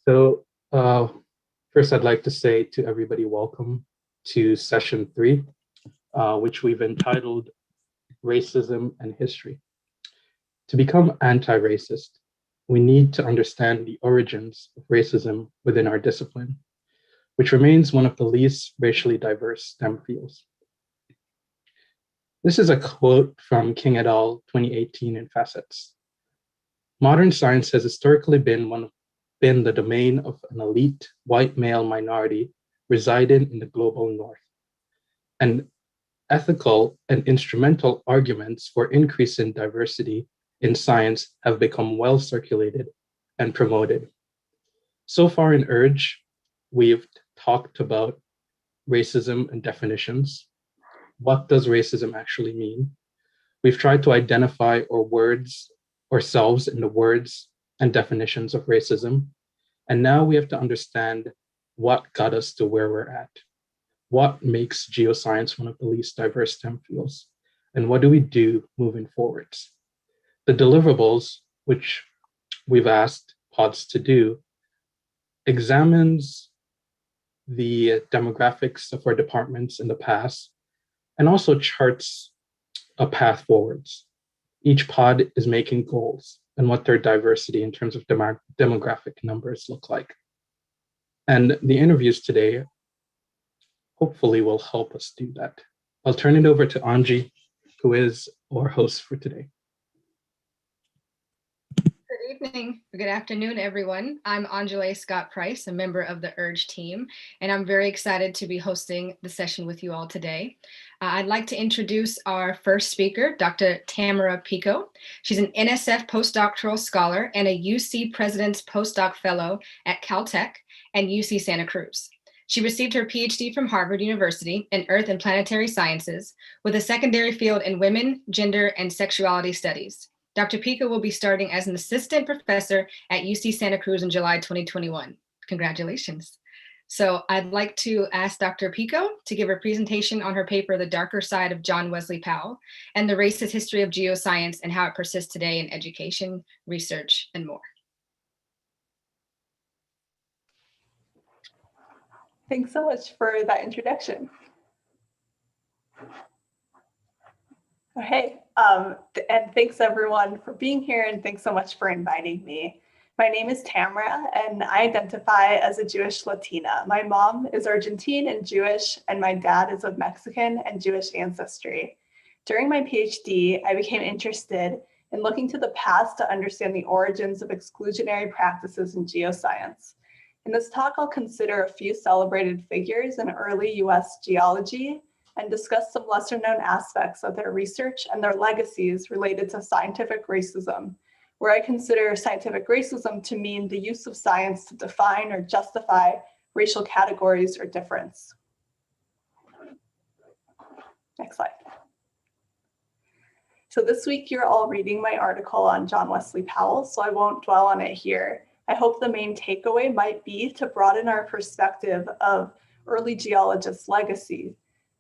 So, first, I'd like to say to everybody, welcome to session 3, which we've entitled Racism and History. To become anti-racist, we need to understand the origins of racism within our discipline, which remains one of the least racially diverse STEM fields. This is a quote from King et al. 2018 in Facets. Modern science has historically been the domain of an elite white male minority residing in the global north. And ethical and instrumental arguments for increasing diversity in science have become well circulated and promoted. So far in URGE, we've talked about racism and definitions. What does racism actually mean? We've tried to identify ourselves in the words and definitions of racism. And now we have to understand what got us to where we're at. What makes geoscience one of the least diverse STEM fields? And what do we do moving forwards? The deliverables, which we've asked pods to do, examines the demographics of our departments in the past and also charts a path forwards. Each pod is making goals and what their diversity in terms of demographic numbers look like. And the interviews today hopefully will help us do that. I'll turn it over to Anji, who is our host for today. Good evening, good afternoon, everyone. I'm Anjali Scott Price, a member of the URGE team, and I'm very excited to be hosting the session with you all today. I'd like to introduce our first speaker, Dr. Tamara Pico. She's an NSF postdoctoral scholar and a UC President's Postdoc Fellow at Caltech and UC Santa Cruz. She received her PhD from Harvard University in Earth and Planetary Sciences with a secondary field in Women, Gender, and Sexuality Studies. Dr. Pico will be starting as an assistant professor at UC Santa Cruz in July 2021. Congratulations. So I'd like to ask Dr. Pico to give a presentation on her paper, The Darker Side of John Wesley Powell, and the Racist History of Geoscience and How It Persists Today in Education, Research, and more. Thanks so much for that introduction. Okay, and thanks everyone for being here, and thanks so much for inviting me. My name is Tamara, and I identify as a Jewish Latina. My mom is Argentine and Jewish, and my dad is of Mexican and Jewish ancestry. During my PhD, I became interested in looking to the past to understand the origins of exclusionary practices in geoscience. In this talk, I'll consider a few celebrated figures in early US geology and discuss some lesser known aspects of their research and their legacies related to scientific racism, where I consider scientific racism to mean the use of science to define or justify racial categories or difference. Next slide. So this week you're all reading my article on John Wesley Powell, so I won't dwell on it here. I hope the main takeaway might be to broaden our perspective of early geologists' legacy.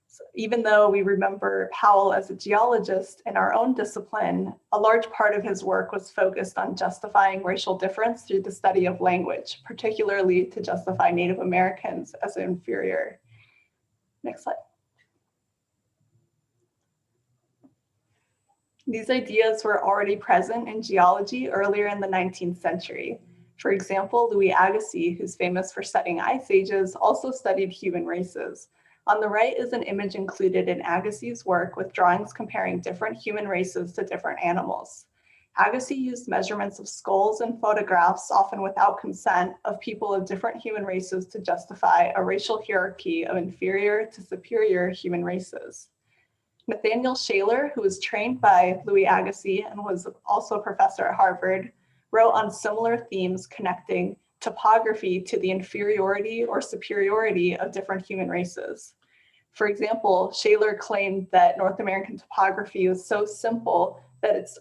So even though we remember Powell as a geologist in our own discipline, a large part of his work was focused on justifying racial difference through the study of language, particularly to justify Native Americans as inferior. Next slide. These ideas were already present in geology earlier in the 19th century. For example, Louis Agassiz, who's famous for studying ice ages, also studied human races. On the right is an image included in Agassiz's work with drawings comparing different human races to different animals. Agassiz used measurements of skulls and photographs, often without consent, of people of different human races to justify a racial hierarchy of inferior to superior human races. Nathaniel Shaler, who was trained by Louis Agassiz and was also a professor at Harvard, wrote on similar themes connecting topography to the inferiority or superiority of different human races. For example, Shaler claimed that North American topography was so simple that it's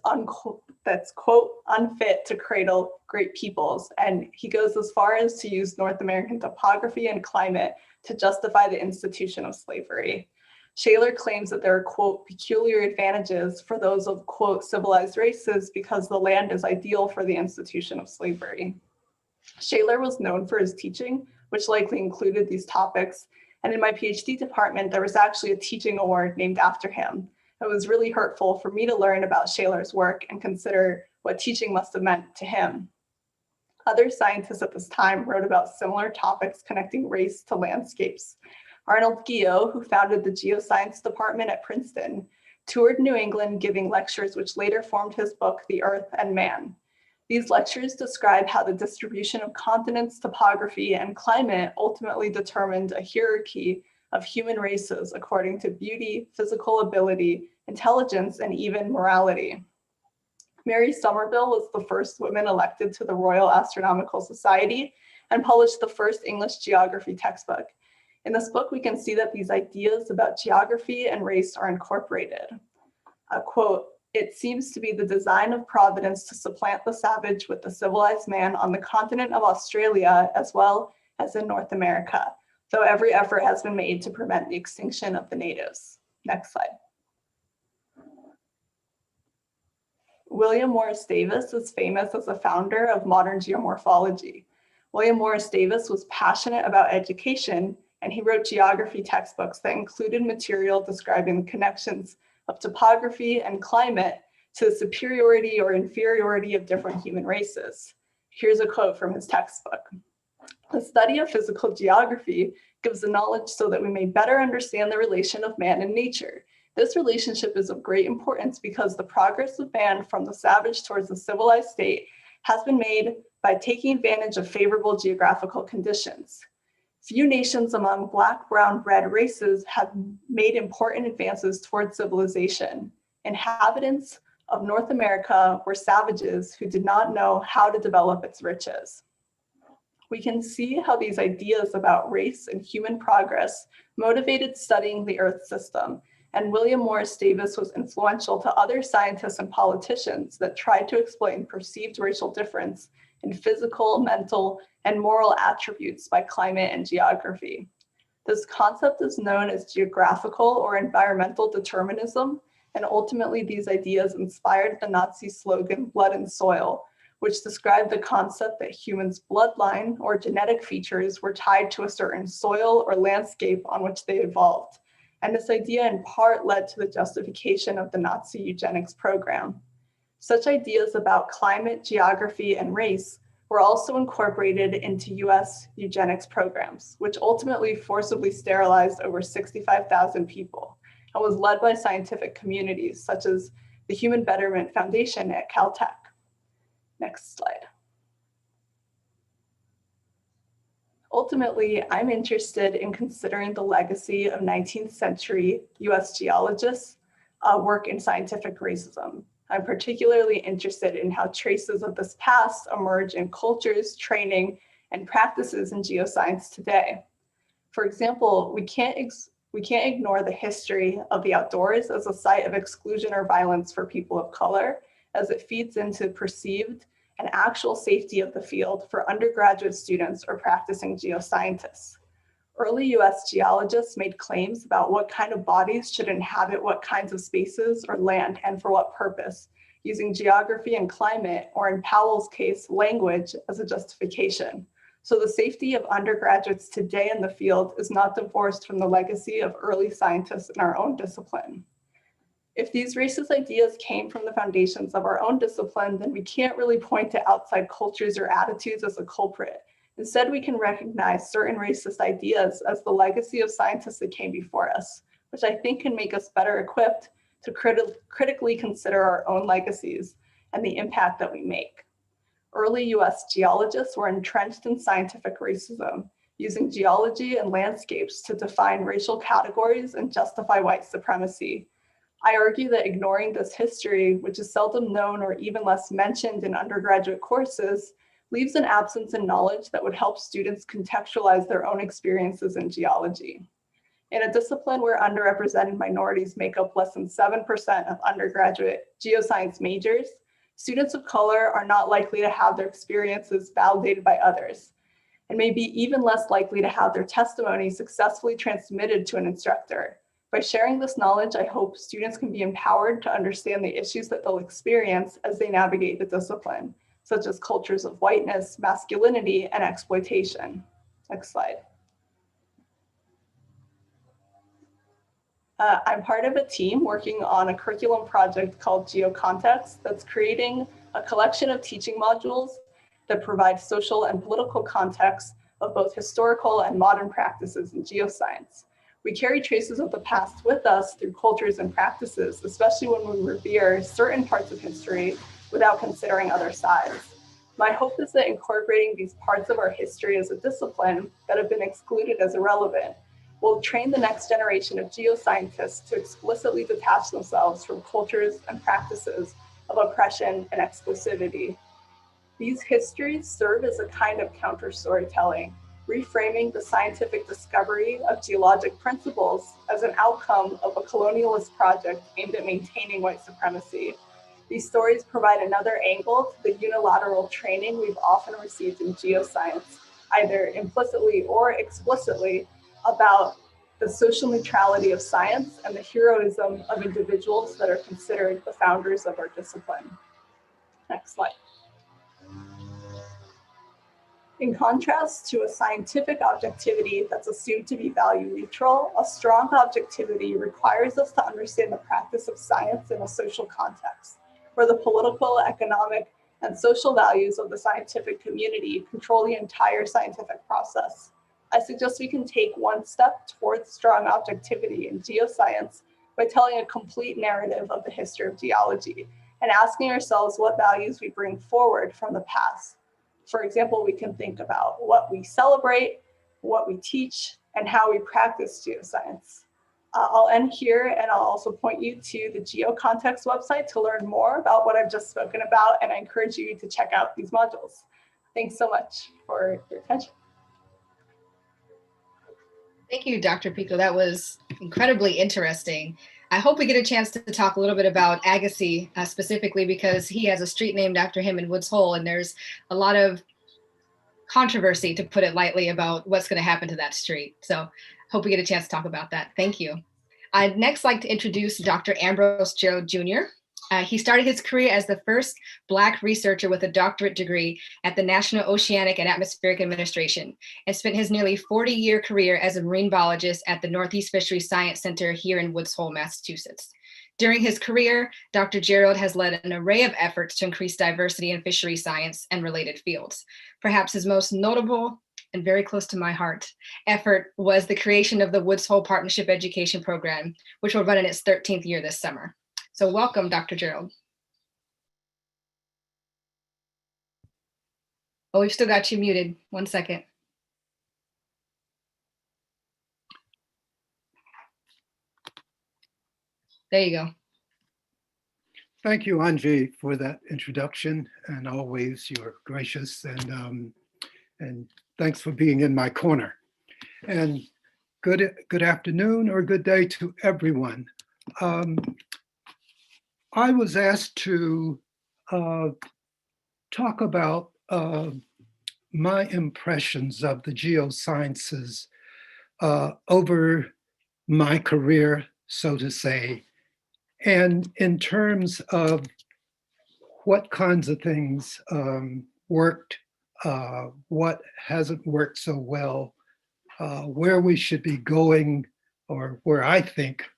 quote, unfit to cradle great peoples. And he goes as far as to use North American topography and climate to justify the institution of slavery. Shaler claims that there are, quote, peculiar advantages for those of, quote, civilized races because the land is ideal for the institution of slavery. Shaler was known for his teaching, which likely included these topics. And in my PhD department, there was actually a teaching award named after him. It was really hurtful for me to learn about Shaler's work and consider what teaching must have meant to him. Other scientists at this time wrote about similar topics connecting race to landscapes. Arnold Guyot, who founded the geoscience department at Princeton, toured New England giving lectures which later formed his book, The Earth and Man. These lectures describe how the distribution of continents, topography, and climate ultimately determined a hierarchy of human races according to beauty, physical ability, intelligence, and even morality. Mary Somerville was the first woman elected to the Royal Astronomical Society and published the first English geography textbook. In this book, we can see that these ideas about geography and race are incorporated. Quote, "It seems to be the design of Providence to supplant the savage with the civilized man on the continent of Australia as well as in North America, though every effort has been made to prevent the extinction of the natives." Next slide. William Morris Davis is famous as the founder of modern geomorphology. William Morris Davis was passionate about education, and he wrote geography textbooks that included material describing the connections of topography and climate to the superiority or inferiority of different human races. Here's a quote from his textbook. "The study of physical geography gives the knowledge so that we may better understand the relation of man and nature. This relationship is of great importance because the progress of man from the savage towards the civilized state has been made by taking advantage of favorable geographical conditions. Few nations among black, brown, red races have made important advances towards civilization. Inhabitants of North America were savages who did not know how to develop its riches." We can see how these ideas about race and human progress motivated studying the Earth system, and William Morris Davis was influential to other scientists and politicians that tried to explain perceived racial difference in physical, mental, and moral attributes by climate and geography. This concept is known as geographical or environmental determinism, and ultimately these ideas inspired the Nazi slogan, "Blood and Soil," which described the concept that humans' bloodline or genetic features were tied to a certain soil or landscape on which they evolved. And this idea in part led to the justification of the Nazi eugenics program. Such ideas about climate, geography, and race were also incorporated into US eugenics programs, which ultimately forcibly sterilized over 65,000 people and was led by scientific communities such as the Human Betterment Foundation at Caltech. Next slide. Ultimately, I'm interested in considering the legacy of 19th century US geologists' work in scientific racism. I'm particularly interested in how traces of this past emerge in cultures, training, and practices in geoscience today. For example, we can't ignore the history of the outdoors as a site of exclusion or violence for people of color, as it feeds into perceived and actual safety of the field for undergraduate students or practicing geoscientists. Early US geologists made claims about what kind of bodies should inhabit what kinds of spaces or land and for what purpose, using geography and climate, or in Powell's case, language, as a justification. So the safety of undergraduates today in the field is not divorced from the legacy of early scientists in our own discipline. If these racist ideas came from the foundations of our own discipline, then we can't really point to outside cultures or attitudes as a culprit. Instead, we can recognize certain racist ideas as the legacy of scientists that came before us, which I think can make us better equipped to critically consider our own legacies and the impact that we make. Early US geologists were entrenched in scientific racism, using geology and landscapes to define racial categories and justify white supremacy. I argue that ignoring this history, which is seldom known or even less mentioned in undergraduate courses, leaves an absence in knowledge that would help students contextualize their own experiences in geology. In a discipline where underrepresented minorities make up less than 7% of undergraduate geoscience majors, students of color are not likely to have their experiences validated by others, and may be even less likely to have their testimony successfully transmitted to an instructor. By sharing this knowledge, I hope students can be empowered to understand the issues that they'll experience as they navigate the discipline. such as cultures of whiteness, masculinity, and exploitation. Next slide. I'm part of a team working on a curriculum project called Geocontext that's creating a collection of teaching modules that provide social and political context of both historical and modern practices in geoscience. We carry traces of the past with us through cultures and practices, especially when we revere certain parts of history without considering other sides. My hope is that incorporating these parts of our history as a discipline that have been excluded as irrelevant will train the next generation of geoscientists to explicitly detach themselves from cultures and practices of oppression and exclusivity. These histories serve as a kind of counter storytelling, reframing the scientific discovery of geologic principles as an outcome of a colonialist project aimed at maintaining white supremacy. These stories provide another angle to the unilateral training we've often received in geoscience, either implicitly or explicitly, about the social neutrality of science and the heroism of individuals that are considered the founders of our discipline. Next slide. In contrast to a scientific objectivity that's assumed to be value neutral, a strong objectivity requires us to understand the practice of science in a social context, where the political, economic, and social values of the scientific community control the entire scientific process. I suggest we can take one step towards strong objectivity in geoscience by telling a complete narrative of the history of geology and asking ourselves what values we bring forward from the past. For example, we can think about what we celebrate, what we teach, and how we practice geoscience. I'll end here, and I'll also point you to the Geocontext website to learn more about what I've just spoken about, and I encourage you to check out these modules. Thanks so much for your attention. Thank you, Dr. Pico. That was incredibly interesting. I hope we get a chance to talk a little bit about Agassiz specifically, because he has a street named after him in Woods Hole, and there's a lot of controversy, to put it lightly, about what's going to happen to that street. So hope we get a chance to talk about that. Thank you. I'd next like to introduce Dr. Ambrose Joe Jr. He started his career as the first Black researcher with a doctorate degree at the National Oceanic and Atmospheric Administration, and spent his nearly 40-year career as a marine biologist at the Northeast Fisheries Science Center here in Woods Hole, Massachusetts. During his career, Dr. Gerald has led an array of efforts to increase diversity in fishery science and related fields. Perhaps his most notable and very close to my heart effort was the creation of the Woods Hole Partnership Education Program, which will run in its 13th year this summer. So welcome, Dr. Gerald. Oh, we've still got you muted. 1 second. There you go. Thank you, Anji, for that introduction, and always you're gracious, and thanks for being in my corner. And good afternoon or good day to everyone. I was asked to talk about my impressions of the geosciences over my career, so to say, and in terms of what kinds of things worked, what hasn't worked so well, where we should be going, or where I think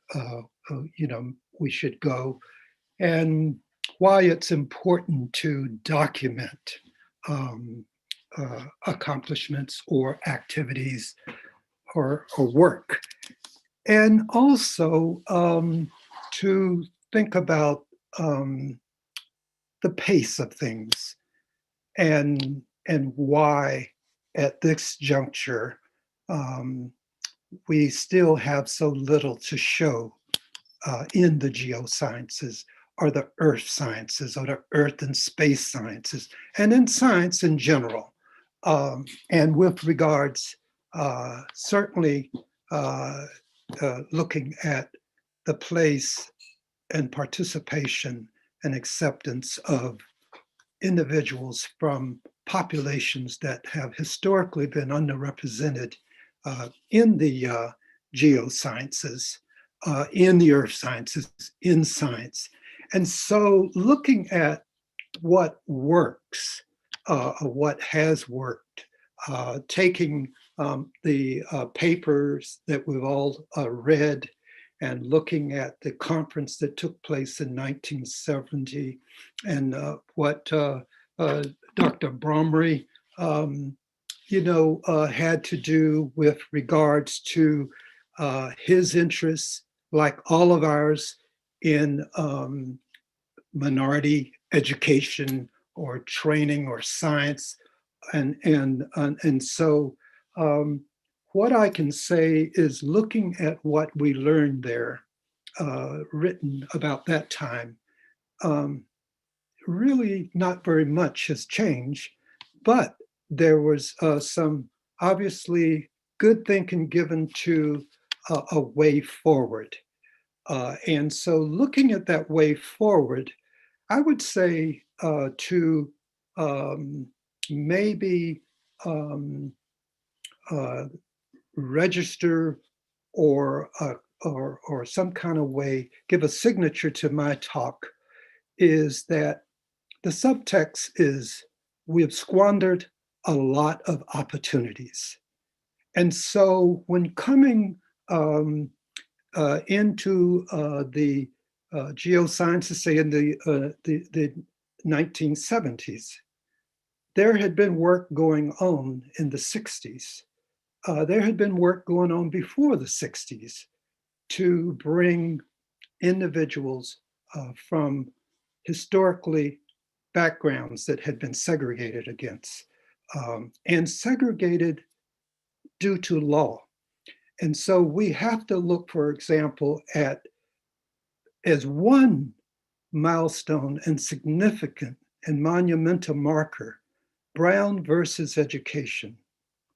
we should go, and why it's important to document accomplishments or activities or work. And also to think about the pace of things and why at this juncture we still have so little to show in the geosciences, or the earth sciences, or the earth and space sciences, and in science in general. And with regards, certainly looking at the place and participation and acceptance of individuals from populations that have historically been underrepresented in the geosciences, in the earth sciences, in science. And so looking at what works, what has worked, taking the papers that we've all read and looking at the conference that took place in 1970 and what Dr. Bromry, had to do with regards to his interests, like all of ours, in minority education or training or science. And so what I can say is, looking at what we learned there, written about that time, really not very much has changed, but there was some obviously good thinking given to a way forward. And so looking at that way forward, I would say to maybe register or some kind of way, give a signature to my talk, is that the subtext is we have squandered a lot of opportunities. And so when coming into the geosciences, say in the 1970s, there had been work going on in the 60s. There had been work going on before the 60s to bring individuals from historically backgrounds that had been segregated against, and segregated due to law. And so we have to look, for example, at, as one milestone and significant and monumental marker, Brown versus education.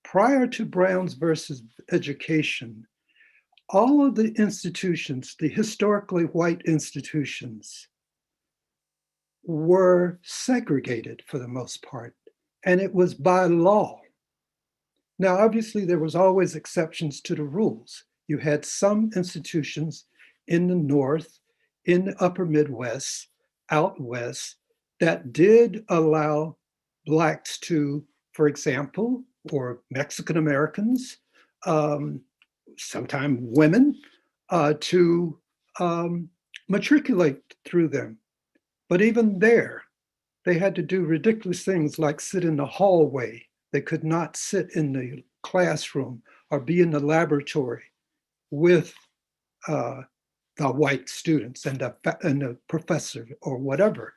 Prior to Brown's versus education, all of the institutions, the historically white institutions, were segregated for the most part, and it was by law. Now, obviously, there was always exceptions to the rules. You had some institutions in the North, in the upper Midwest, out West, that did allow Blacks to, for example, or Mexican Americans, sometimes women, to matriculate through them. But even there, they had to do ridiculous things like sit in the hallway. They could not sit in the classroom or be in the laboratory with the white students and the professor or whatever.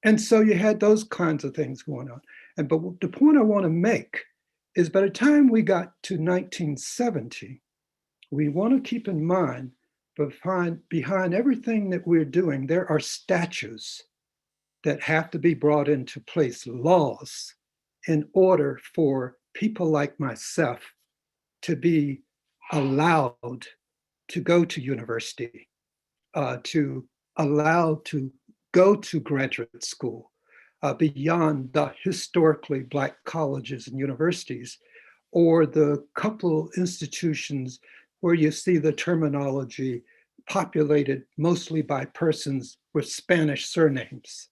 And so you had those kinds of things going on. But the point I want to make is, by the time we got to 1970, we want to keep in mind, behind everything that we're doing, there are statutes that have to be brought into place, laws, in order for people like myself to be allowed to go to university, to allow to go to graduate school, beyond the historically Black colleges and universities, or the couple institutions where you see the terminology populated mostly by persons with Spanish surnames.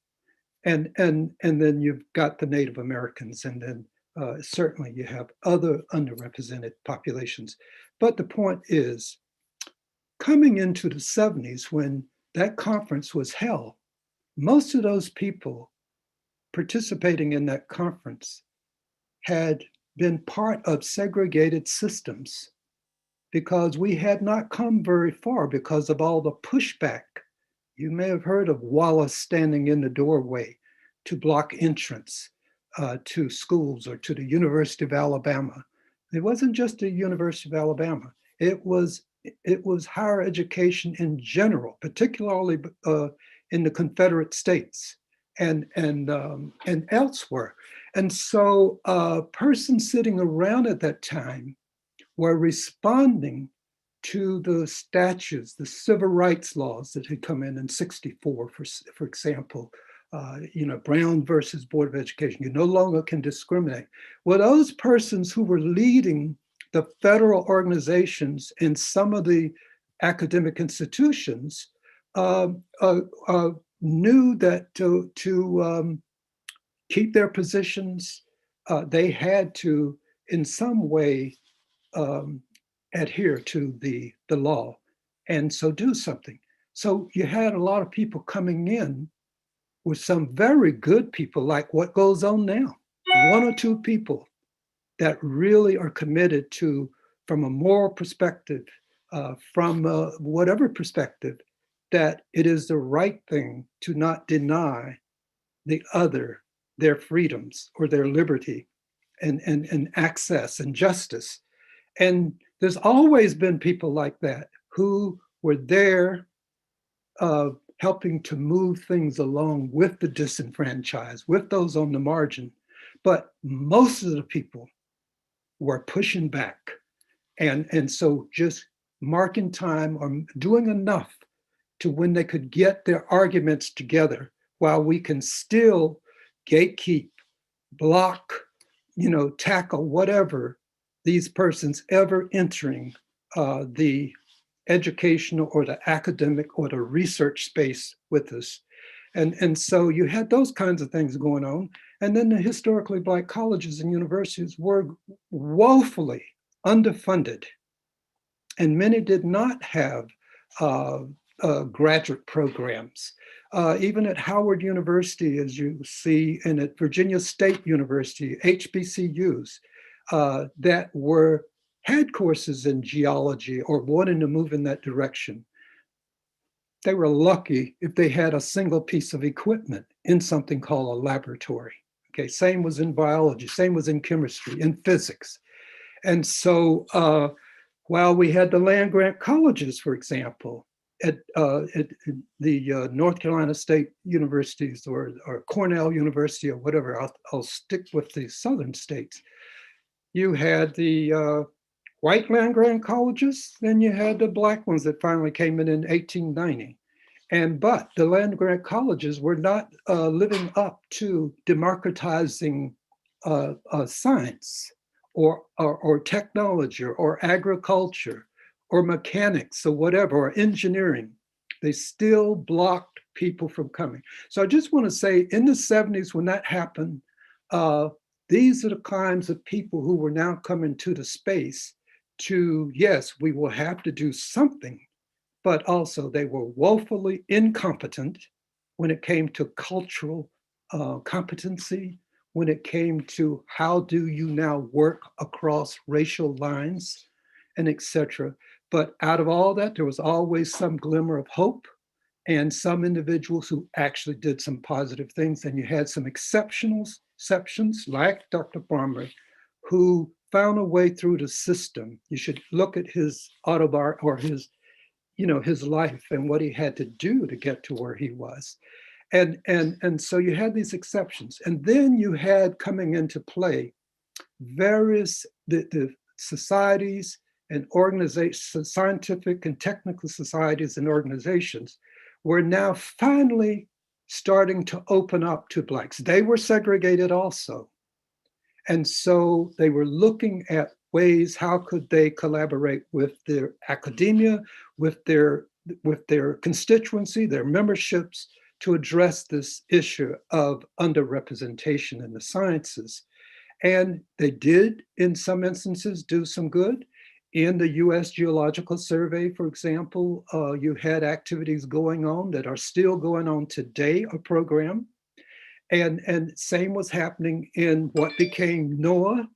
And then you've got the Native Americans, and then certainly you have other underrepresented populations. But the point is, coming into the 70s, when that conference was held, most of those people participating in that conference had been part of segregated systems, because we had not come very far because of all the pushback. You may have heard of Wallace standing in the doorway to block entrance to schools or to the University of Alabama. It wasn't just the University of Alabama. It was higher education in general, particularly in the Confederate States and elsewhere. And so persons sitting around at that time were responding to the statutes, the civil rights laws that had come in 64, for example, Brown versus Board of Education. You no longer can discriminate. Well, those persons who were leading the federal organizations in some of the academic institutions knew that to keep their positions, they had to, in some way, adhere to the law, and so do something. So you had a lot of people coming in with some very good people, like what goes on now. One or two people that really are committed to, from a moral perspective, from whatever perspective, that it is the right thing to not deny the other their freedoms or their liberty and access and justice. And there's always been people like that who were there helping to move things along with the disenfranchised, with those on the margin. But most of the people were pushing back. And so just marking time or doing enough to when they could get their arguments together while we can still gatekeep, block, tackle whatever these persons ever entering the educational or the academic or the research space with us. And so you had those kinds of things going on. And then the historically Black colleges and universities were woefully underfunded. And many did not have graduate programs. Even at Howard University, as you see, and at Virginia State University, HBCUs, that had courses in geology or wanting to move in that direction. They were lucky if they had a single piece of equipment in something called a laboratory. Okay, same was in biology, same was in chemistry, in physics. And so while we had the land grant colleges, for example, at the North Carolina State Universities or Cornell University or whatever, I'll stick with the southern states. You had the white land grant colleges, then you had the Black ones that finally came in 1890. But the land grant colleges were not living up to democratizing science or technology or agriculture or mechanics or whatever, or engineering. They still blocked people from coming. So I just want to say, in the 70s, when that happened, these are the kinds of people who were now coming to the space to, yes, we will have to do something, but also they were woefully incompetent when it came to cultural competency, when it came to how do you now work across racial lines and etc. But out of all that, there was always some glimmer of hope and some individuals who actually did some positive things. And you had some exceptions like Dr. Farmer, who found a way through the system. You should look at his autobiography or his life and what he had to do to get to where he was. And so you had these exceptions. And then you had coming into play various the societies and organizations, scientific and technical societies and organizations were now finally starting to open up to Blacks. They were segregated also. And so they were looking at ways, how could they collaborate with their academia, with their constituency, their memberships, to address this issue of underrepresentation in the sciences. And they did, in some instances, do some good. In the US Geological Survey, for example, you had activities going on that are still going on today, a program. And same was happening in what became NOAA.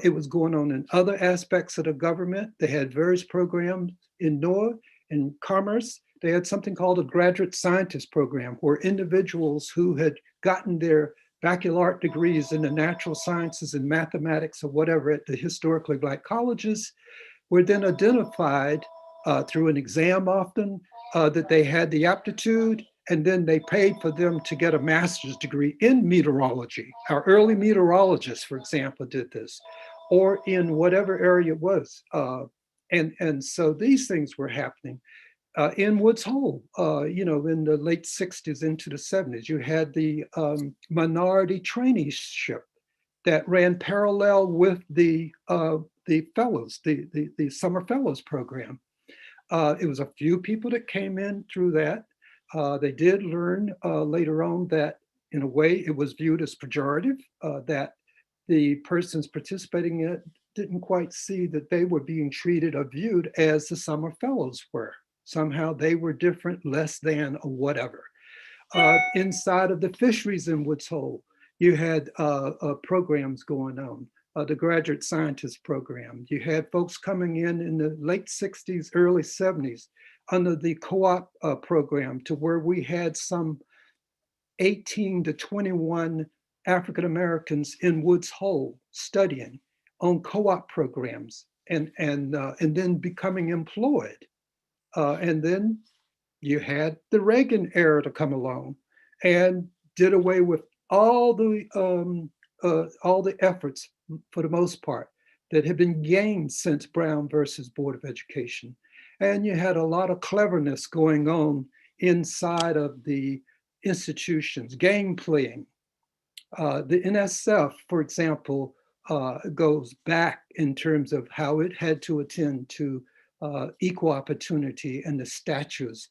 It was going on in other aspects of the government. They had various programs in NOAA. In commerce, they had something called a graduate scientist program, where individuals who had gotten their baccalaureate degrees in the natural sciences and mathematics or whatever at the historically Black colleges were then identified through an exam often that they had the aptitude, and then they paid for them to get a master's degree in meteorology. Our early meteorologists, for example, did this, or in whatever area it was. And so these things were happening. In Woods Hole, in the late 60s into the 70s, you had the minority traineeship that ran parallel with the fellows, the summer fellows program. It was a few people that came in through that. They did learn later on that in a way it was viewed as pejorative, that the persons participating in it didn't quite see that they were being treated or viewed as the summer fellows were. Somehow they were different, less than, or whatever. Inside of the fisheries in Woods Hole, you had programs going on, the graduate scientist program. You had folks coming in the late 60s, early 70s under the co-op program, to where we had some 18 to 21 African Americans in Woods Hole studying on co-op programs and then becoming employed. And then you had the Reagan era to come along and did away with all the efforts, for the most part, that had been gained since Brown versus Board of Education. And you had a lot of cleverness going on inside of the institutions, game playing. The NSF, for example, goes back in terms of how it had to attend to equal opportunity and the statutes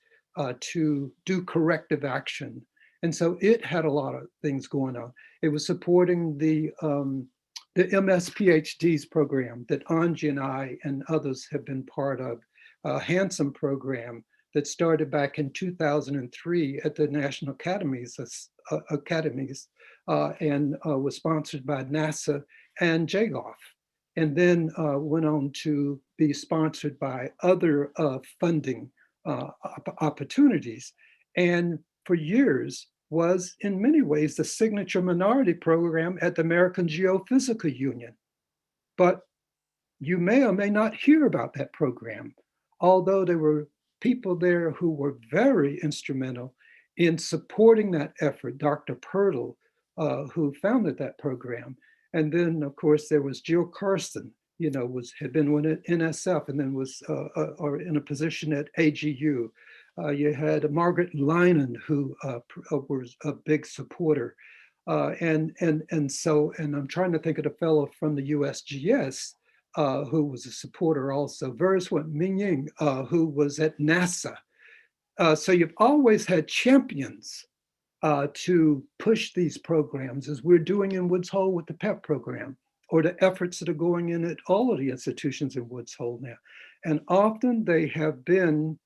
to do corrective action. And so it had a lot of things going on. It was supporting the MS PhDs program that Anji and I and others have been part of, a handsome program that started back in 2003 at the National Academies and was sponsored by NASA and JGOF, and then went on to be sponsored by other funding opportunities. And for years was in many ways the signature minority program at the American Geophysical Union. But you may or may not hear about that program, although there were people there who were very instrumental in supporting that effort. Dr. Pirtle, who founded that program. And then, of course, there was Jill Carson, had been with NSF and then was or in a position at AGU. You had Margaret Linen, who was a big supporter. And I'm trying to think of the fellow from the USGS, who was a supporter also, Verswant Minying, who was at NASA. So you've always had champions to push these programs, as we're doing in Woods Hole with the PEP program, or the efforts that are going in at all of the institutions in Woods Hole now. And often they have been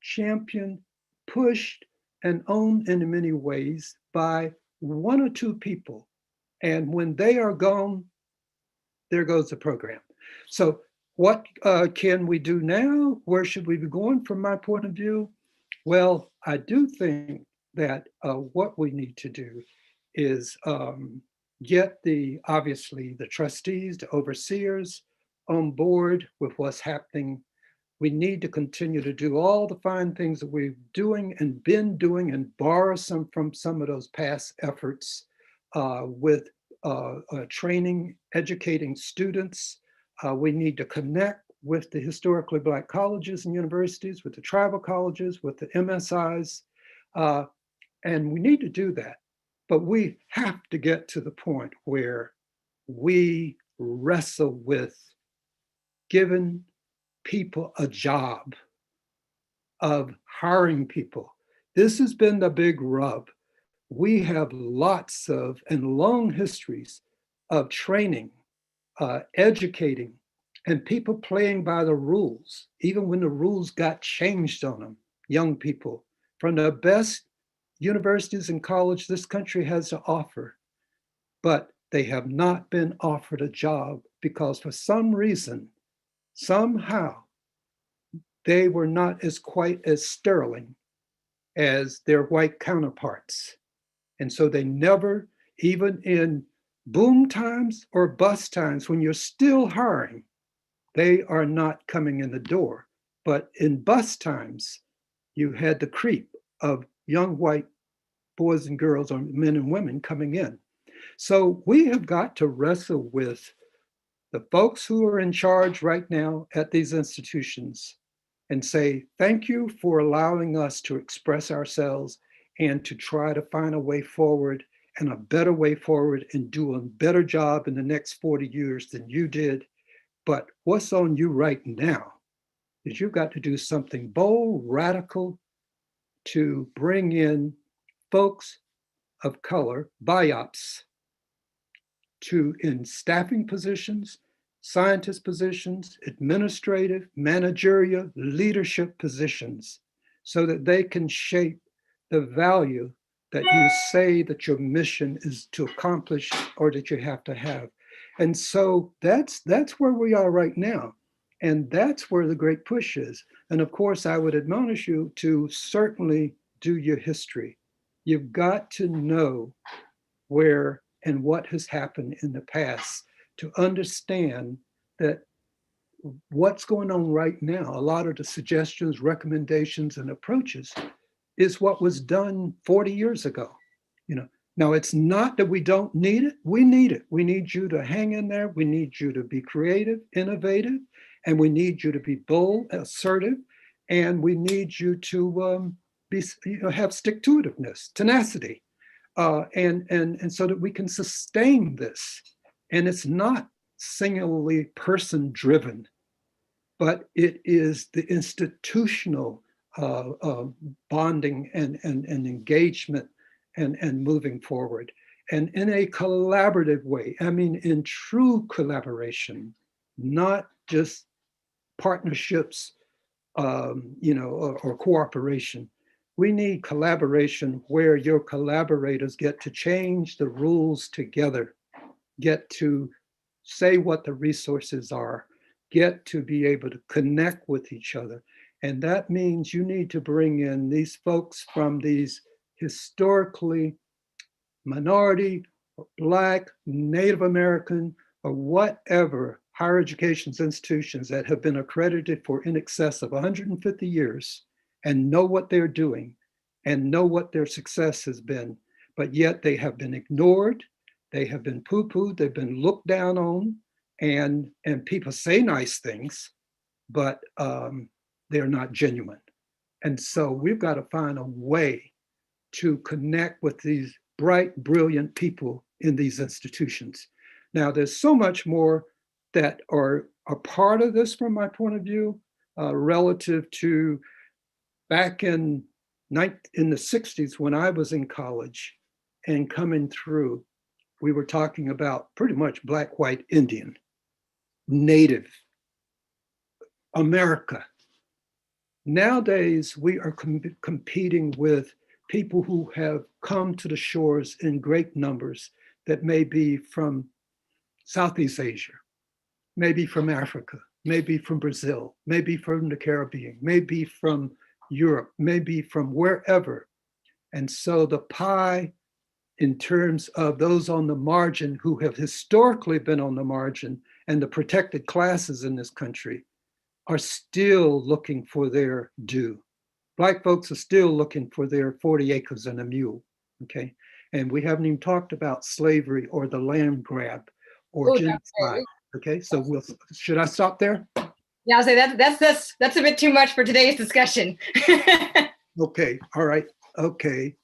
championed, pushed, and owned in many ways by one or two people. And when they are gone, there goes the program. So what can we do now? Where should we be going from my point of view? Well, I do think that what we need to do is get obviously the trustees, the overseers on board with what's happening. We need to continue to do all the fine things that we're doing and been doing and borrow from some of those past efforts with training, educating students. We need to connect with the historically Black colleges and universities, with the tribal colleges, with the MSIs, and we need to do that. But we have to get to the point where we wrestle with giving people a job, of hiring people. This has been the big rub. We have lots of and long histories of training, educating, and people playing by the rules, even when the rules got changed on them, young people from the best universities and college this country has to offer, but they have not been offered a job because for some reason, somehow, they were not quite as sterling as their white counterparts. And so they never, even in boom times or bust times, when you're still hiring, they are not coming in the door. But in bust times, you had the creep of young white boys and girls, or men and women, coming in. So we have got to wrestle with the folks who are in charge right now at these institutions and say, thank you for allowing us to express ourselves and to try to find a way forward, and a better way forward, and do a better job in the next 40 years than you did. But what's on you right now is you've got to do something bold, radical, to bring in folks of color, biops, in staffing positions, scientist positions, administrative, managerial, leadership positions, so that they can shape the value that you say that your mission is to accomplish or that you have to have. And so that's where we are right now. And that's where the great push is. And of course, I would admonish you to certainly do your history. You've got to know where and what has happened in the past to understand that what's going on right now, a lot of the suggestions, recommendations, and approaches is what was done 40 years ago. Now it's not that we don't need it. We need it. We need you to hang in there. We need you to be creative, innovative, and we need you to be bold, assertive, and we need you to have stick-to-itiveness, tenacity, and so that we can sustain this. And it's not singularly person-driven, but it is the institutional bonding and engagement and moving forward, and in a collaborative way. I mean, in true collaboration, not just partnerships, or cooperation. We need collaboration where your collaborators get to change the rules together, get to say what the resources are, get to be able to connect with each other. And that means you need to bring in these folks from these historically minority, or Black, Native American, or whatever higher education institutions that have been accredited for in excess of 150 years and know what they're doing and know what their success has been, but yet they have been ignored, they have been poo-pooed, they've been looked down on, and people say nice things, but they're not genuine. And so we've got to find a way to connect with these bright, brilliant people in these institutions. Now, there's so much more that are a part of this from my point of view, relative to back in the 60s when I was in college and coming through, we were talking about pretty much Black, white, Indian, Native, America. Nowadays, we are competing with people who have come to the shores in great numbers that may be from Southeast Asia, maybe from Africa, maybe from Brazil, maybe from the Caribbean, maybe from Europe, maybe from wherever. And so the pie, in terms of those on the margin who have historically been on the margin and the protected classes in this country, are still looking for their due. Black folks are still looking for their 40 acres and a mule, okay? And we haven't even talked about slavery or the land grab or genocide, okay? So should I stop there? Yeah, I'll say that's a bit too much for today's discussion. Okay, all right, okay.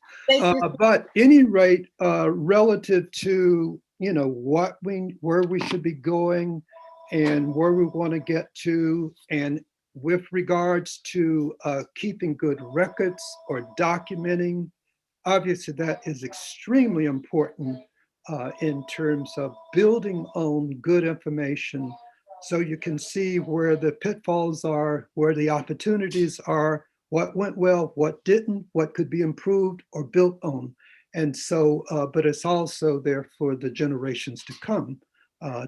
But any rate, relative to, where we should be going and where we want to get to, and with regards to keeping good records or documenting, obviously that is extremely important in terms of building on good information so you can see where the pitfalls are, where the opportunities are, what went well, what didn't, what could be improved or built on. And so, but it's also there for the generations to come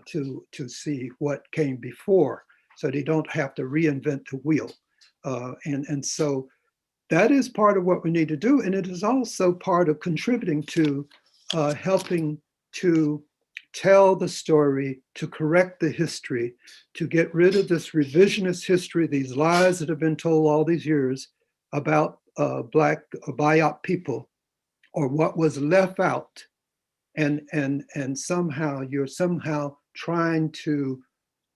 to see what came before, so they don't have to reinvent the wheel. And so that is part of what we need to do. And it is also part of contributing to helping to tell the story, to correct the history, to get rid of this revisionist history, these lies that have been told all these years about Black BIOP people, or what was left out. And somehow you're trying to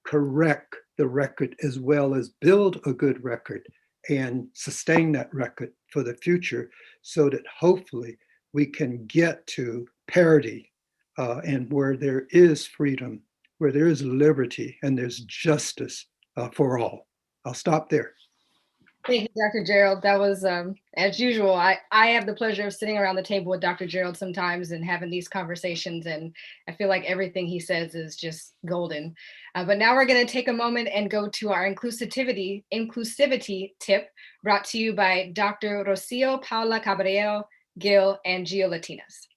correct the record as well as build a good record and sustain that record for the future, so that hopefully we can get to parity and where there is freedom, where there is liberty and there's justice for all. I'll stop there. Thank you, Dr. Gerald. That was, as usual, I have the pleasure of sitting around the table with Dr. Gerald sometimes and having these conversations, and I feel like everything he says is just golden. But now we're going to take a moment and go to our inclusivity tip, brought to you by Dr. Rocio Paula Caballero Gil and Geolatinas.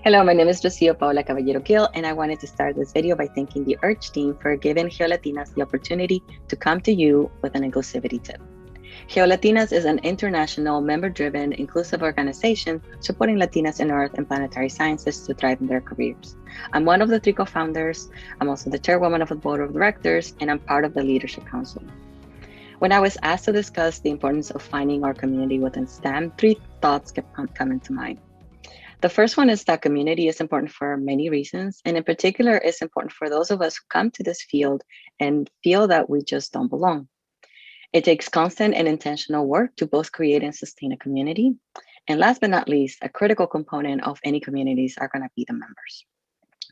Hello, my name is Rocio Paula Caballero Gil, and I wanted to start this video by thanking the URGE team for giving Geolatinas the opportunity to come to you with an inclusivity tip. Geolatinas is an international, member-driven, inclusive organization supporting Latinas in earth and planetary sciences to thrive in their careers. I'm one of the 3 co-founders. I'm also the chairwoman of the board of directors, and I'm part of the leadership council. When I was asked to discuss the importance of finding our community within STEM, 3 thoughts kept coming to mind. The first one is that community is important for many reasons, and in particular, it's important for those of us who come to this field and feel that we just don't belong. It takes constant and intentional work to both create and sustain a community. And last but not least, a critical component of any communities are going to be the members.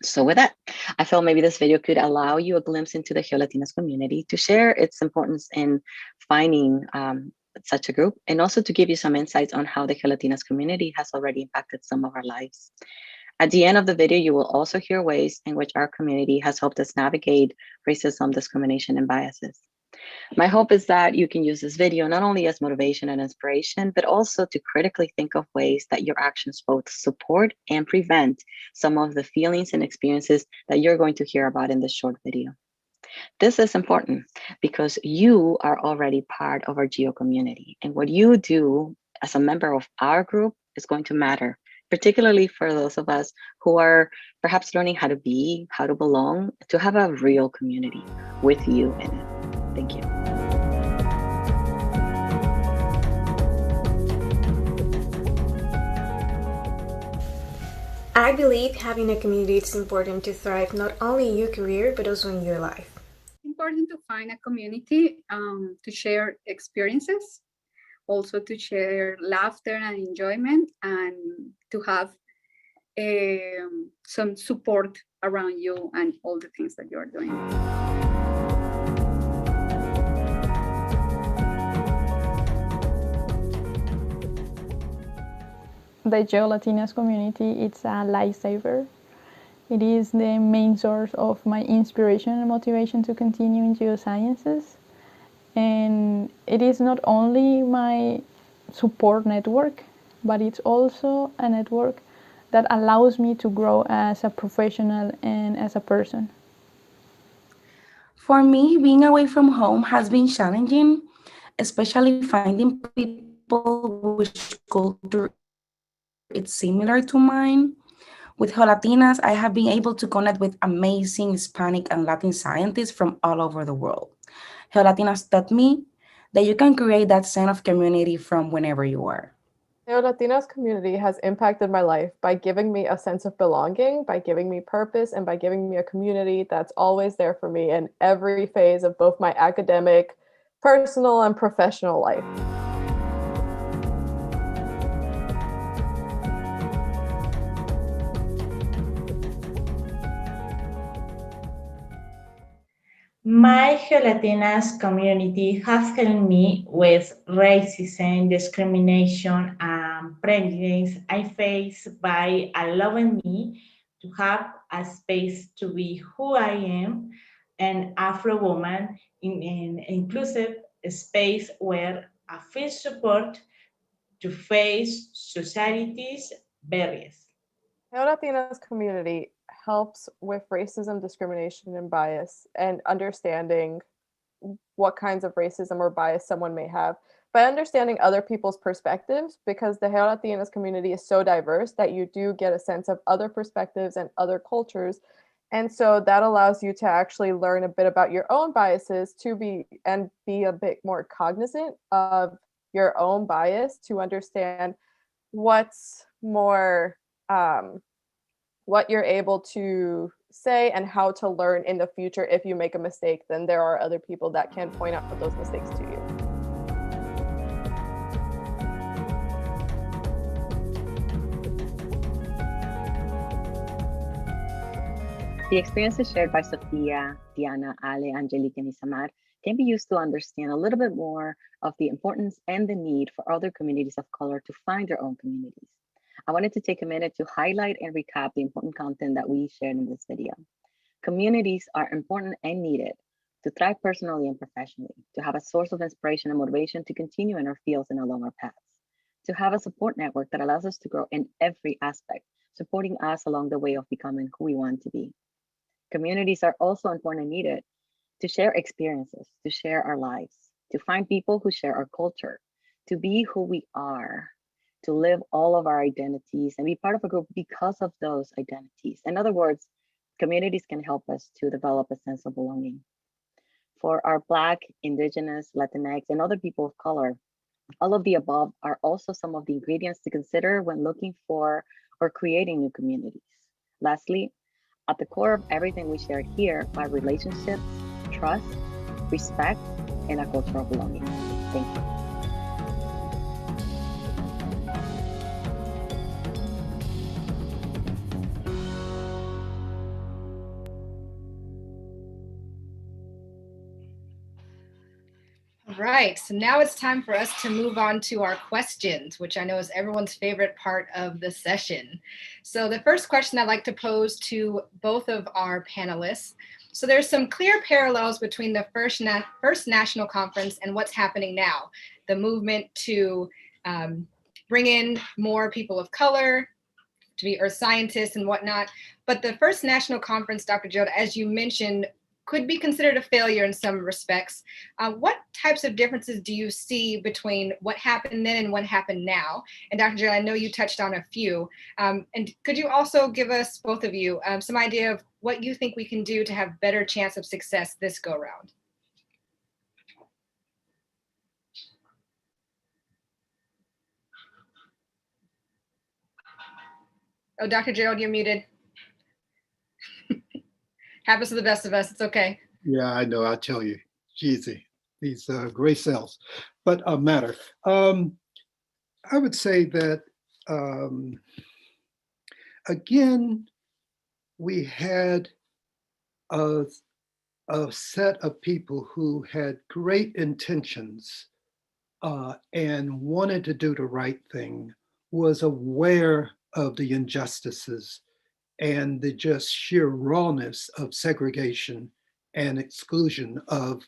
So with that, I felt maybe this video could allow you a glimpse into the Geolatinas community, to share its importance in finding such a group, and also to give you some insights on how the Geolatinas community has already impacted some of our lives. At the end of the video, you will also hear ways in which our community has helped us navigate racism, discrimination, and biases. My hope is that you can use this video not only as motivation and inspiration, but also to critically think of ways that your actions both support and prevent some of the feelings and experiences that you're going to hear about in this short video. This is important because you are already part of our Geo community, and what you do as a member of our group is going to matter, particularly for those of us who are perhaps learning how to be, how to belong, to have a real community with you in it. Thank you. I believe having a community is important to thrive not only in your career, but also in your life. Important to find a community to share experiences, also to share laughter and enjoyment, and to have some support around you and all the things that you're doing. The Geolatinas community, it's a lifesaver. It is the main source of my inspiration and motivation to continue in geosciences. And it is not only my support network, but it's also a network that allows me to grow as a professional and as a person. For me, being away from home has been challenging, especially finding people which culture is similar to mine. With Geolatinas, I have been able to connect with amazing Hispanic and Latin scientists from all over the world. Geolatinas taught me that you can create that sense of community from whenever you are. Geolatinas community has impacted my life by giving me a sense of belonging, by giving me purpose, and by giving me a community that's always there for me in every phase of both my academic, personal, and professional life. My Geolatinas community has helped me with racism, discrimination, and prejudice I face by allowing me to have a space to be who I am, an Afro woman in an inclusive space where I feel support to face society's barriers. Geolatinas community helps with racism, discrimination, and bias, and understanding what kinds of racism or bias someone may have by understanding other people's perspectives, because the Geolatinas community is so diverse that you do get a sense of other perspectives and other cultures. And so that allows you to actually learn a bit about your own biases to be a bit more cognizant of your own bias, to understand what's more what you're able to say and how to learn in the future. If you make a mistake, then there are other people that can point out those mistakes to you. The experiences shared by Sophia, Diana, Ale, Angelique, and Isamar can be used to understand a little bit more of the importance and the need for other communities of color to find their own communities. I wanted to take a minute to highlight and recap the important content that we shared in this video. Communities are important and needed to thrive personally and professionally, to have a source of inspiration and motivation to continue in our fields and along our paths, to have a support network that allows us to grow in every aspect, supporting us along the way of becoming who we want to be. Communities are also important and needed to share experiences, to share our lives, to find people who share our culture, to be who we are, to live all of our identities and be part of a group because of those identities. In other words, communities can help us to develop a sense of belonging. For our Black, Indigenous, Latinx, and other people of color, all of the above are also some of the ingredients to consider when looking for or creating new communities. Lastly, at the core of everything we shared here are relationships, trust, respect, and a culture of belonging. Thank you. All right, so now it's time for us to move on to our questions, which I know is everyone's favorite part of the session. So the first question I'd like to pose to both of our panelists. So there's some clear parallels between the first national conference and what's happening now, the movement to bring in more people of color, to be earth scientists and whatnot. But the first national conference, Dr. Joe, as you mentioned, could be considered a failure in some respects. What types of differences do you see between what happened then and what happened now? And Dr. Joe, I know you touched on a few. And could you also give us, both of you, some idea of what you think we can do to have better chance of success this go round? Oh, Dr. Gerald, you're muted. Happens to the best of us, it's okay. Yeah, I know, I'll tell you. Jeezy, these gray cells, but matter. I would say that, again, we had a set of people who had great intentions and wanted to do the right thing, was aware of the injustices and the just sheer rawness of segregation and exclusion of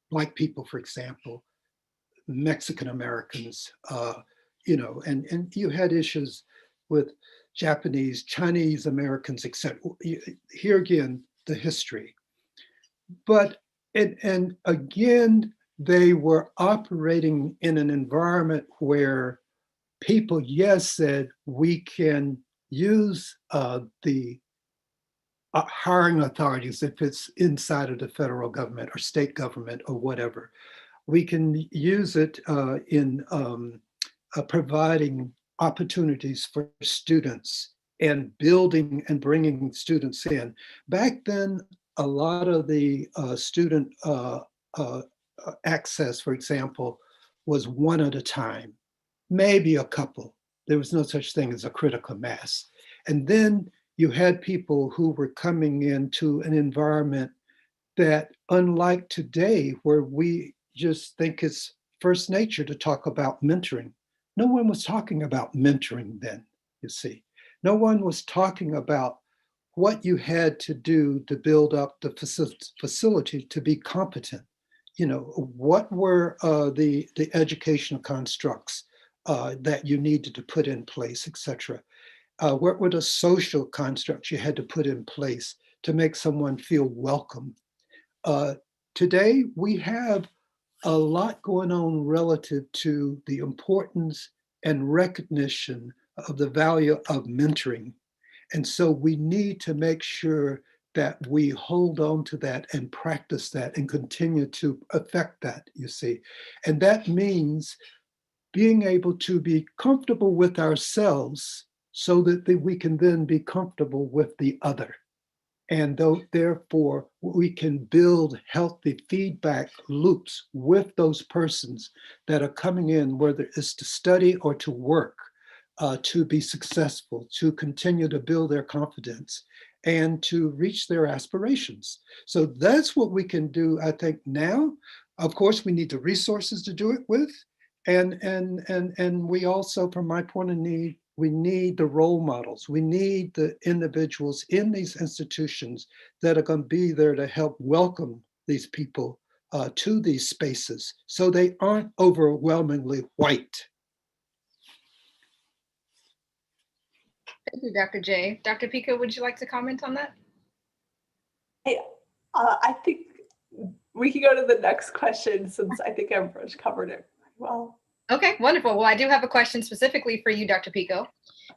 Black people, for example, Mexican Americans, and you had issues with Japanese, Chinese Americans, etc. Here again, the history. But, and again, they were operating in an environment where people, yes, said we can use the hiring authorities, if it's inside of the federal government or state government or whatever. We can use it in providing opportunities for students and building and bringing students in. Back then, a lot of the student access, for example, was one at a time, maybe a couple. There was no such thing as a critical mass. And then you had people who were coming into an environment that, unlike today, where we just think it's first nature to talk about mentoring. No one was talking about mentoring then, you see. No one was talking about what you had to do to build up the facility to be competent. You know, what were the educational constructs that you needed to put in place, et cetera. What were the social constructs you had to put in place to make someone feel welcome? Today, we have a lot going on relative to the importance and recognition of the value of mentoring. And so we need to make sure that we hold on to that and practice that and continue to affect that, you see. And that means being able to be comfortable with ourselves so that we can then be comfortable with the other. And therefore, we can build healthy feedback loops with those persons that are coming in, whether it's to study or to work, to be successful, to continue to build their confidence, and to reach their aspirations. So that's what we can do, I think, now. Of course, we need the resources to do it with. And we also, from my point of view, we need the role models. We need the individuals in these institutions that are going to be there to help welcome these people to these spaces so they aren't overwhelmingly white. Thank you, Dr. J. Dr. Pico, would you like to comment on that? I think we can go to the next question since I think Ambrose covered it well. Okay, wonderful. Well, I do have a question specifically for you, Dr. Pico.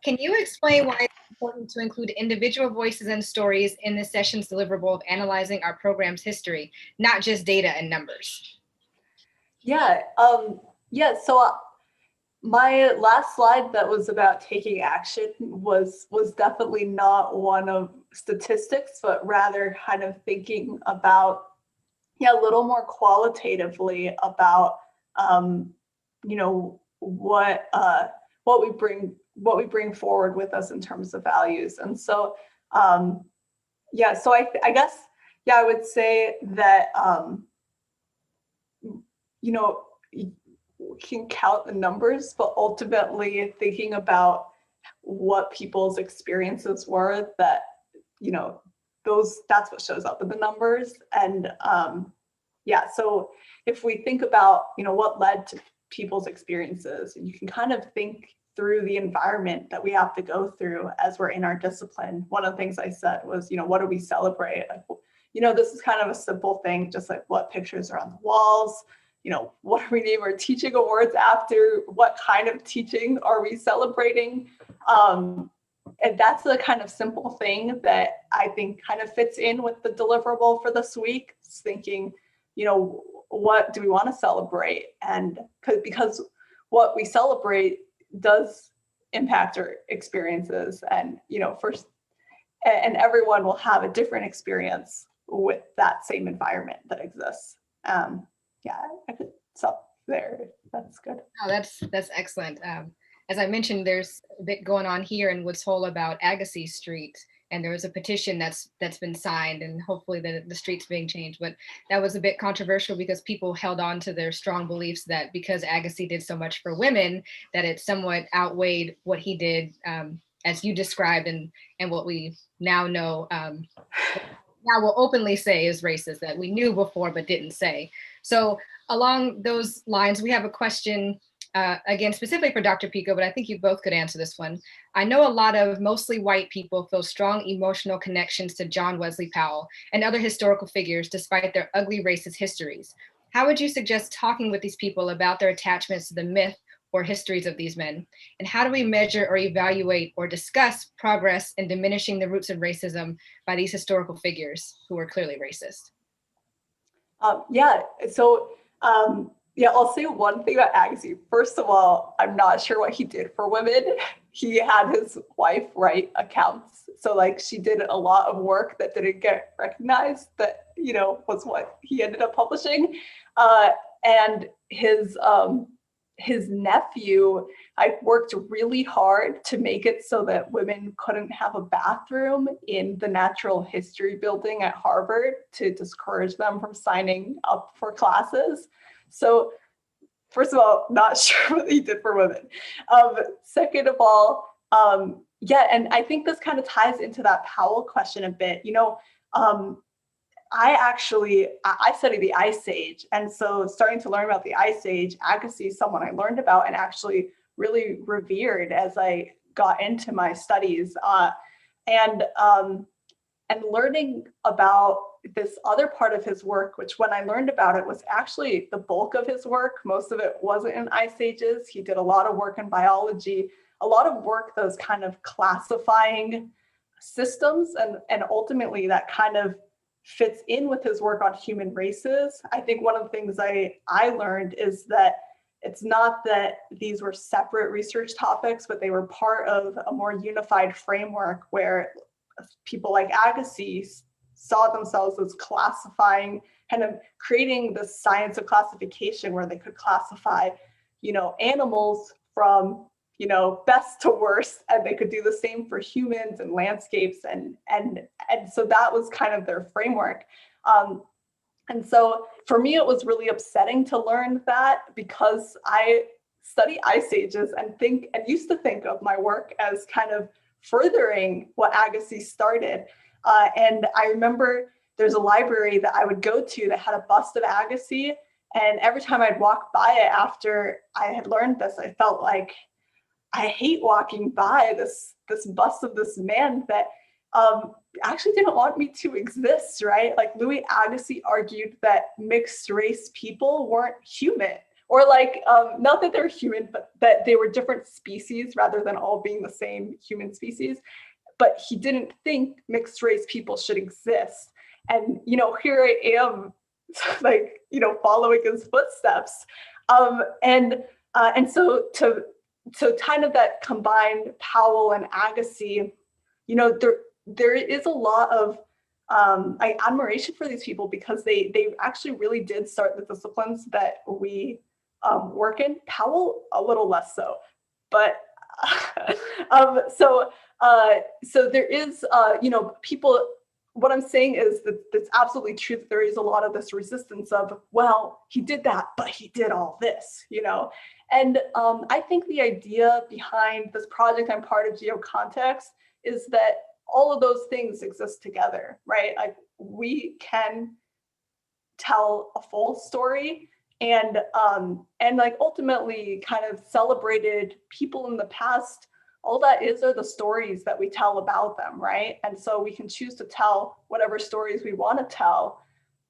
Can you explain why it's important to include individual voices and stories in this session's deliverable of analyzing our program's history, not just data and numbers? Yeah, so my last slide that was about taking action was definitely not one of statistics, but rather kind of thinking about, a little more qualitatively about, what we bring forward with us in terms of values. And so, so I guess, I would say that, we can count the numbers, but ultimately thinking about what people's experiences were that, that's what shows up in the numbers. And so if we think about, what led to people's experiences, and you can kind of think through the environment that we have to go through as we're in our discipline. One of the things I said was, what do we celebrate? This is kind of a simple thing, just like what pictures are on the walls, what do we name our teaching awards after? What kind of teaching are we celebrating? And that's the kind of simple thing that I think kind of fits in with the deliverable for this week. It's thinking, what do we want to celebrate? And because what we celebrate does impact our experiences, and and everyone will have a different experience with that same environment that exists. I could stop there. That's good. Oh, that's excellent. As I mentioned, there's a bit going on here in Woods Hole about Agassiz Street, and there was a petition that's been signed, and hopefully the street's being changed. But that was a bit controversial because people held on to their strong beliefs that because Agassiz did so much for women, that it somewhat outweighed what he did, as you described, and what we now know, now will openly say is racist, that we knew before but didn't say. So along those lines, we have a question, again, specifically for Dr. Pico, but I think you both could answer this one. I know a lot of mostly white people feel strong emotional connections to John Wesley Powell and other historical figures despite their ugly racist histories. How would you suggest talking with these people about their attachments to the myth or histories of these men? And how do we measure or evaluate or discuss progress in diminishing the roots of racism by these historical figures who are clearly racist? I'll say one thing about Agassiz. First of all, I'm not sure what he did for women. He had his wife write accounts. So she did a lot of work that didn't get recognized, that, was what he ended up publishing. And his nephew, I worked really hard to make it so that women couldn't have a bathroom in the natural history building at Harvard to discourage them from signing up for classes. So first of all, not sure what he did for women. Second of all, and I think this kind of ties into that Powell question a bit. I studied the Ice Age. And so starting to learn about the Ice Age, Agassiz is someone I learned about and actually really revered as I got into my studies. And learning about this other part of his work, which when I learned about it was actually the bulk of his work. Most of it wasn't in Ice Ages. He did a lot of work in biology, a lot of work that was kind of classifying systems, and ultimately that kind of fits in with his work on human races. I think one of the things I learned is that it's not that these were separate research topics, but they were part of a more unified framework where people like Agassiz saw themselves as classifying, kind of creating the science of classification where they could classify, animals from, best to worst, and they could do the same for humans and landscapes, and so that was kind of their framework. And so for me, it was really upsetting to learn that, because I study ice ages and used to think of my work as kind of furthering what Agassiz started. And I remember there's a library that I would go to that had a bust of Agassiz, and every time I'd walk by it after I had learned this, I felt like I hate walking by this bust of this man that actually didn't want me to exist, right? Like Louis Agassiz argued that mixed race people weren't human, or not that they're human, but that they were different species rather than all being the same human species. But he didn't think mixed race people should exist. And, here I am, following his footsteps. And so kind of that combined Powell and Agassiz, there is a lot of admiration for these people, because they actually really did start the disciplines that we work in. Powell a little less so, but so there is people. What I'm saying is that it's absolutely true that there is a lot of this resistance of, well, he did that, but he did all this, And I think the idea behind this project I'm part of, Geocontext, is that all of those things exist together, right? Like, we can tell a full story and ultimately kind of celebrated people in the past. All that are the stories that we tell about them, right? And so we can choose to tell whatever stories we want to tell.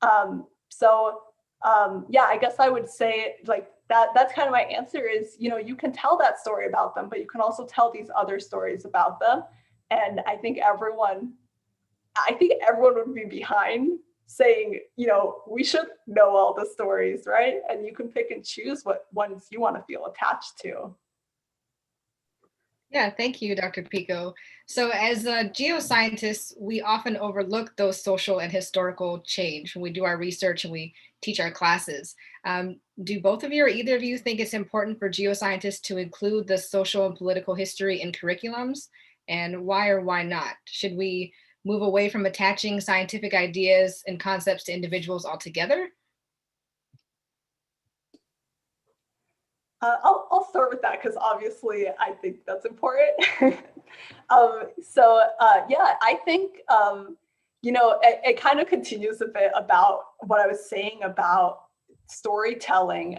Yeah, I guess I would say that's kind of my answer is, you can tell that story about them, but you can also tell these other stories about them. And I think everyone would be behind saying, we should know all the stories, right? And you can pick and choose what ones you want to feel attached to. Yeah, thank you, Dr. Pico. So as geoscientists, we often overlook those social and historical change when we do our research and we teach our classes. Do both of you or either of you think it's important for geoscientists to include the social and political history in curriculums? And why or why not? Should we move away from attaching scientific ideas and concepts to individuals altogether? I'll start with that, because obviously I think that's important. Yeah, I think, it kind of continues a bit about what I was saying about storytelling.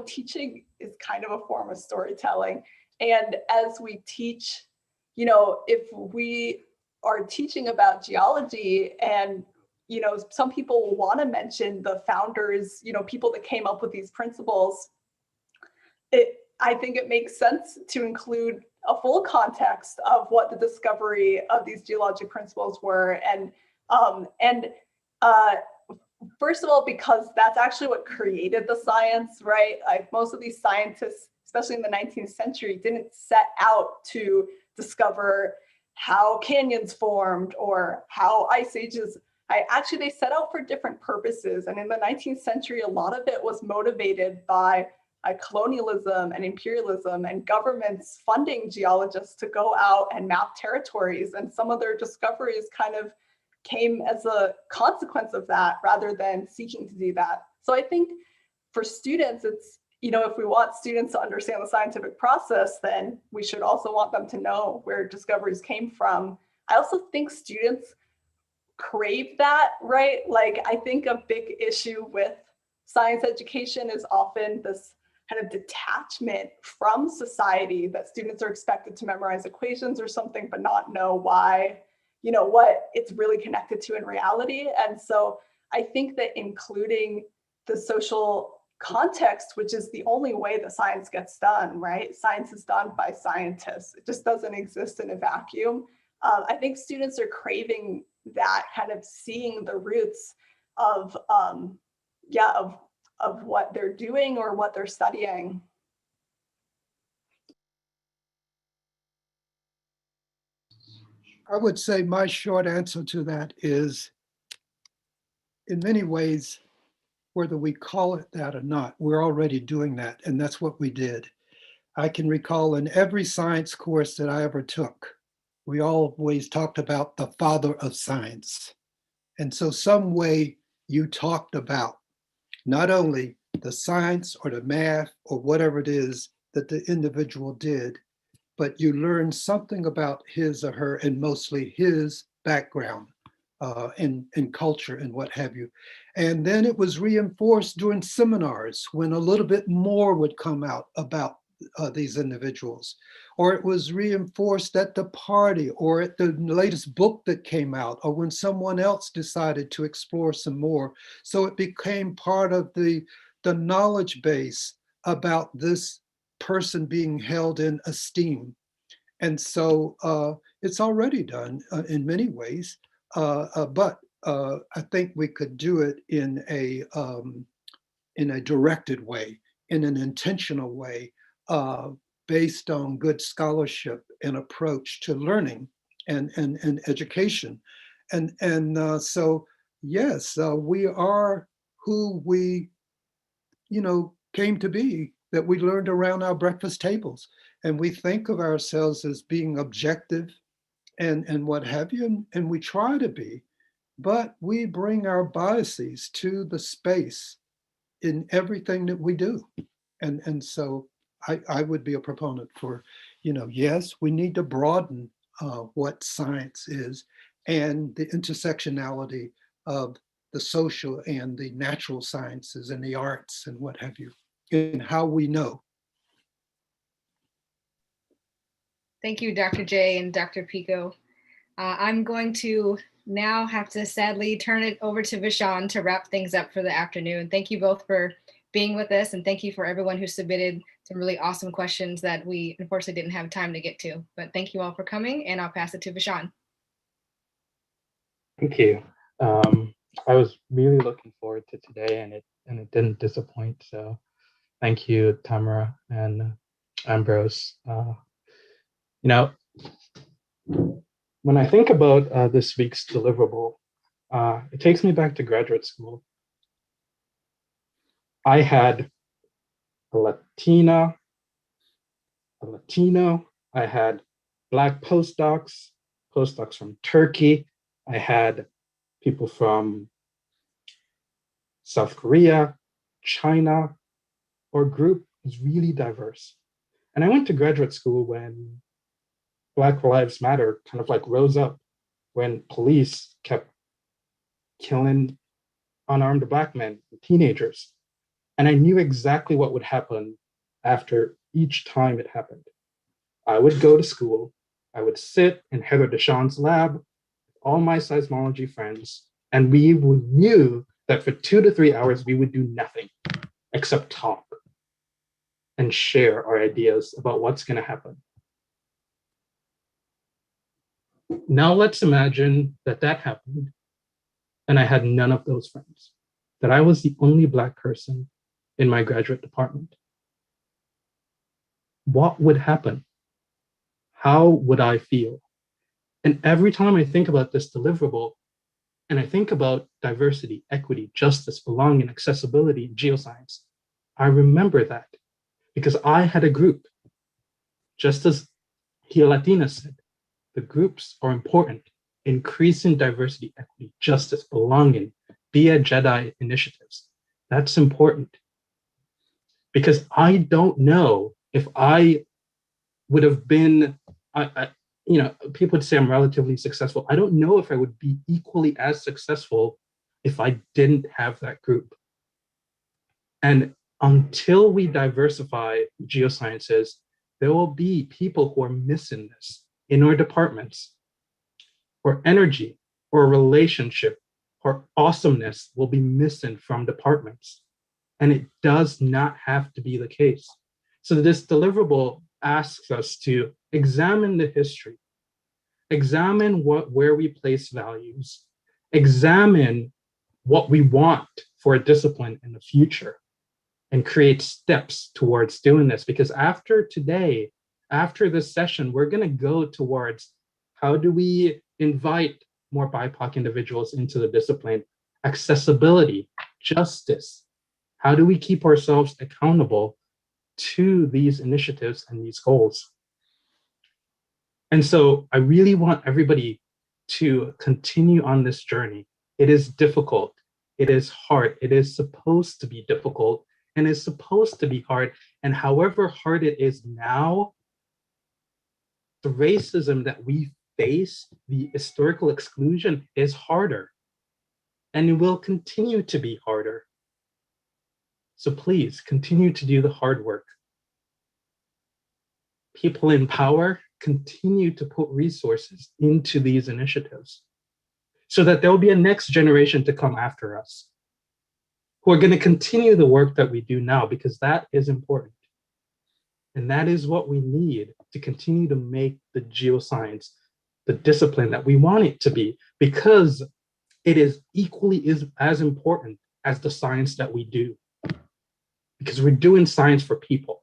Teaching is kind of a form of storytelling. And as we teach, if we are teaching about geology and, some people will want to mention the founders, people that came up with these principles, I think it makes sense to include a full context of what the discovery of these geologic principles were. And first of all, because that's actually what created the science, right? Like, most of these scientists, especially in the 19th century, didn't set out to discover how canyons formed or how ice ages. Actually, they set out for different purposes. And in the 19th century, a lot of it was motivated by colonialism and imperialism and governments funding geologists to go out and map territories. And some of their discoveries kind of came as a consequence of that rather than seeking to do that. So I think for students, it's, if we want students to understand the scientific process, then we should also want them to know where discoveries came from. I also think students crave that, right? Like, I think a big issue with science education is often this kind of detachment from society, that students are expected to memorize equations or something, but not know why, what it's really connected to in reality. And so I think that including the social context, which is the only way that science gets done, right? Science is done by scientists. It just doesn't exist in a vacuum. I think students are craving that, kind of seeing the roots of of what they're doing or what they're studying? I would say my short answer to that is, in many ways, whether we call it that or not, we're already doing that, and that's what we did. I can recall in every science course that I ever took, we always talked about the father of science. And so some way you talked about not only the science or the math or whatever it is that the individual did, but you learned something about his or her, and mostly his background and culture and what have you. And then it was reinforced during seminars when a little bit more would come out about these individuals, or it was reinforced at the party or at the latest book that came out, or when someone else decided to explore some more. So it became part of the knowledge base about this person being held in esteem. And so it's already done in many ways, but I think we could do it in a directed way, in an intentional way, based on good scholarship and approach to learning and education. And so, yes, we are who we, came to be, that we learned around our breakfast tables. And we think of ourselves as being objective and what have you, and we try to be, but we bring our biases to the space in everything that we do. And so I would be a proponent for, yes, we need to broaden what science is and the intersectionality of the social and the natural sciences and the arts and what have you, in how we know. Thank you, Dr. J and Dr. Pico. I'm going to now have to sadly turn it over to Vishan to wrap things up for the afternoon. Thank you both for being with us, and thank you for everyone who submitted some really awesome questions that we unfortunately didn't have time to get to. But thank you all for coming, and I'll pass it to Vishan. Thank you. I was really looking forward to today, and it didn't disappoint. So thank you, Tamara and Ambrose. When I think about this week's deliverable, it takes me back to graduate school. I had a Latina, a Latino, I had Black postdocs from Turkey, I had people from South Korea, China. Our group was really diverse. And I went to graduate school when Black Lives Matter kind of like rose up, when police kept killing unarmed Black men, teenagers. And I knew exactly what would happen after each time it happened. I would go to school, I would sit in Heather Deshawn's lab, all my seismology friends, and we knew that for 2 to 3 hours, we would do nothing except talk and share our ideas about what's going to happen. Now let's imagine that happened, and I had none of those friends, that I was the only Black person in my graduate department. What would happen? How would I feel? And every time I think about this deliverable, and I think about diversity, equity, justice, belonging, accessibility in geoscience, I remember that because I had a group. Just as Geolatina said, the groups are important. Increasing diversity, equity, justice, belonging, be a Jedi initiatives. That's important. Because I don't know if I would have been, people would say I'm relatively successful. I don't know if I would be equally as successful if I didn't have that group. And until we diversify geosciences, there will be people who are missing this in our departments, or energy, or relationship, or awesomeness will be missing from departments. And it does not have to be the case. So this deliverable asks us to examine the history, examine where we place values, examine what we want for a discipline in the future, and create steps towards doing this. Because after today, after this session, we're going to go towards how do we invite more BIPOC individuals into the discipline, accessibility, justice. How do we keep ourselves accountable to these initiatives and these goals? And so I really want everybody to continue on this journey. It is difficult. It is hard. It is supposed to be difficult and is supposed to be hard. And however hard it is now, the racism that we face, the historical exclusion is harder. And it will continue to be harder. So please continue to do the hard work. People in power continue to put resources into these initiatives so that there will be a next generation to come after us who are going to continue the work that we do now, because that is important. And that is what we need to continue to make the geoscience the discipline that we want it to be, because it is equally as important as the science that we do. Because we're doing science for people,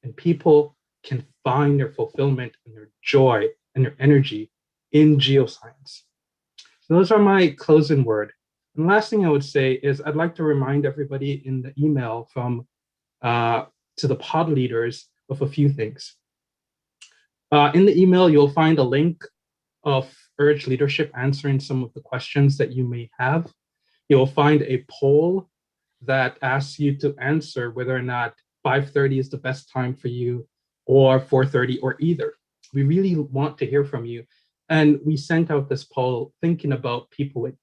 and people can find their fulfillment and their joy and their energy in geoscience. So those are my closing word. And the last thing I would say is I'd like to remind everybody in the email from to the pod leaders of a few things. In the email, you'll find a link of Urge Leadership answering some of the questions that you may have. You'll find a poll that asks you to answer whether or not 5:30 is the best time for you, or 4:30, or either. We really want to hear from you. And we sent out this poll thinking about people with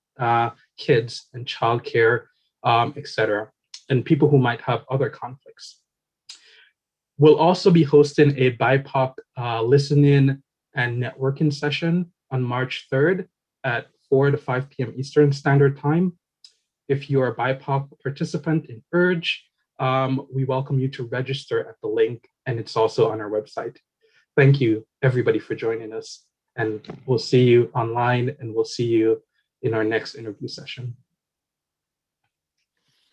kids and childcare, etc., and people who might have other conflicts. We'll also be hosting a BIPOC listening and networking session on March 3rd at 4 to 5 p.m. Eastern Standard Time. If you're a BIPOC participant in URGE, we welcome you to register at the link, and it's also on our website. Thank you, everybody, for joining us. And we'll see you online, and we'll see you in our next interview session.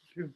Thank you.